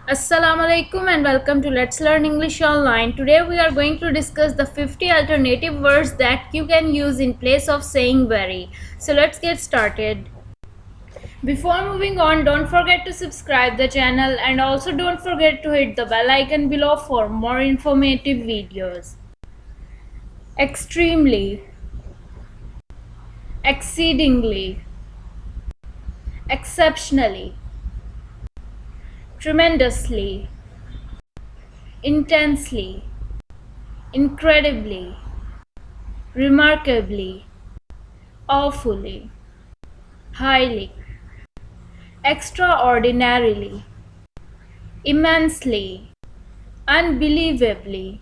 Assalamu alaikum and welcome to Let's Learn English Online. Today we are going to discuss the 50 alternative words that you can use in place of saying very. So let's get started. Before moving on, don't forget to subscribe the channel and also don't forget to hit the bell icon below for more informative videos. Extremely, exceedingly, exceptionally, tremendously, intensely, incredibly, remarkably, awfully, highly, extraordinarily, immensely, unbelievably,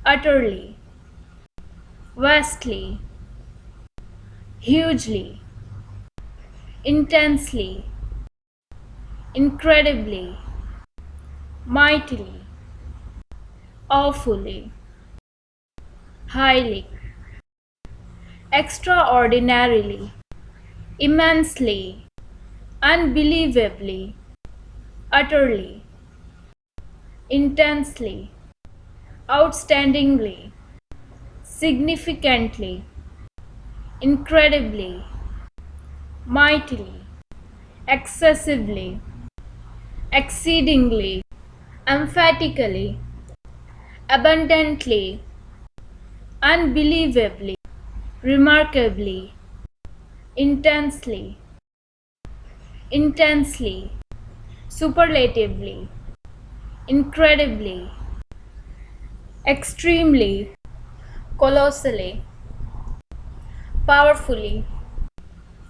utterly, vastly, hugely, intensely, incredibly, mightily, awfully, highly, extraordinarily, immensely, unbelievably, utterly, intensely, outstandingly, significantly, incredibly, mightily, excessively, exceedingly, emphatically, abundantly, unbelievably, remarkably, intensely, intensely, superlatively, incredibly, extremely, colossally, powerfully,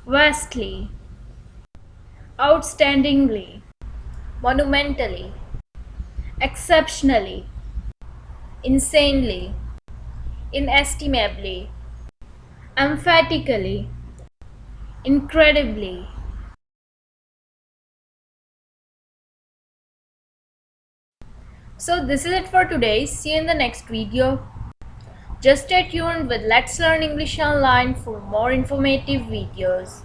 vastly, outstandingly, monumentally, exceptionally, insanely, inestimably, emphatically, incredibly. So this is it for today. See you in the next video. Just stay tuned with Let's Learn English Online for more informative videos.